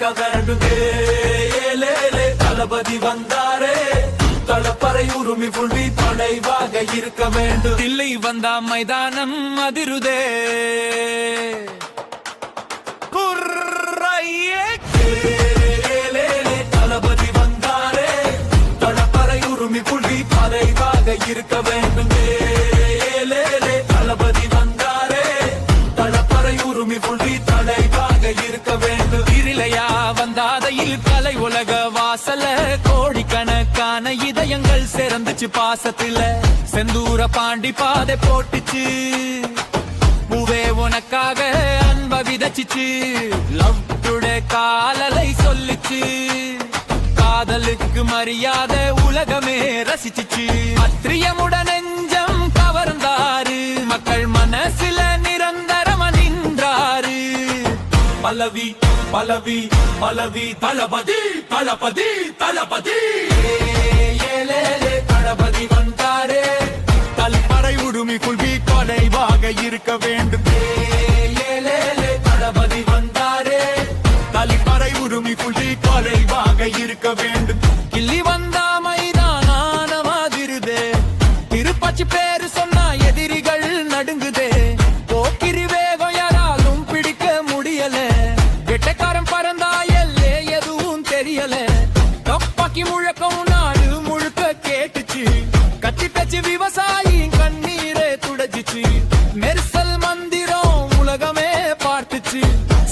இருக்க வேண்டுமே. ஏலேலே தளபதி வந்தாரே, தளப்பறை உரிமை புல்வி தொலைவாக இருக்க வேண்டும். தில்லை வந்தா மைதானம் அதிருதே. தளபதி வந்தாரே, தளப்பறை உரிமை புல்வி தொலைவாக இருக்க வேண்டும். தளபதி வந்தாரே, தளப்பறை உரிமை புல்வி தொலைவாக இருக்க வேண்டும். இருளையா வந்தாதையில் கலை உலக வாசல கோடிக்கணக்கான இதயங்கள் சிறந்துச்சு பாசத்துல. செந்தூர பாண்டி பாதை போட்டுச்சு, பூவே உனக்காக அன்ப விதச்சிச்சு. லவ் டுடே காலலை சொல்லிச்சு, காதலுக்கு மரியாதை உலகமே ரசிச்சிச்சு. அத்திரியமுடன் நெஞ்சம் கவர்ந்தாரு, மக்கள் மனசுல நிரந்தரம நின்றாரு. பல்லவி பல்லவி பல்லவி தளபதி தளபதி தளபதி. ஏலேலே தளபதி வந்தாரே, தளப்பறை உரிமை புல்வி தொலைவாக இருக்க வேண்டும். ஏலேலே தளபதி வந்தாரே, தளப்பறை உரிமை புல்வி தொலைவாக இருக்க வேண்டும். கிள்ளி வந்தா மைதான மாதிருதே, திருப்பச்சி பேரு சொன்னா எதிரிகள் நடுங்குதே. போக்கிரி வேகம் யாராலும் பிடிக்க முடியல, வெட்டக்காரன் பறந்தா எல்லே எதுவும் தெரியல. கப்பாக்கி முழக்கம் நாடு முழுக்க கேட்டுச்சு, கத்தி பேச்சு விவசாயி கண்ணீரே துடைச்சிச்சு. மெர்சல் மந்திரம் உலகமே பார்த்துச்சு,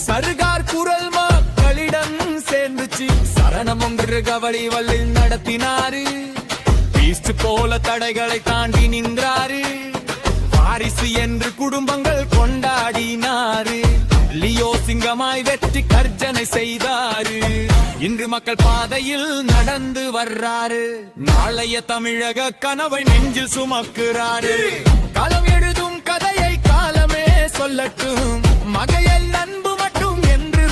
சர்கார் குரல் மக்களிடம் சேர்ந்துச்சு. சரணமொன்று கவளி வல்லில் நடத்தினாரு, ஈஸ்ட் போல தடைகளை தாண்டி நின்றாரு. வாரிசு என்று குடும்பங்கள் கொண்டாடினாரு, லியோ சிங்கமாய் வெற்றி கர்ஜனை செய்தாரு. இன்று மக்கள் பாதையில் நடந்து வர்றாரு, நாளைய தமிழக கனவை நெஞ்சில் சுமக்கிறாரு. காலம் எழுதும் கதையை காலமே சொல்லட்டும், மகையல் அன்பு மட்டும் என்று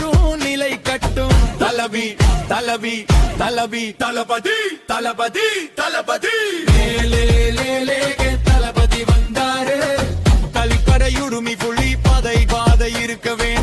நிலை கட்டும். தலவி தலவி தலவி தளபதி தளபதி தளபதி. தளபதி வந்தாரு, தளிப்பறை உரிமை புலி பாதை இருக்க வேண்டும்.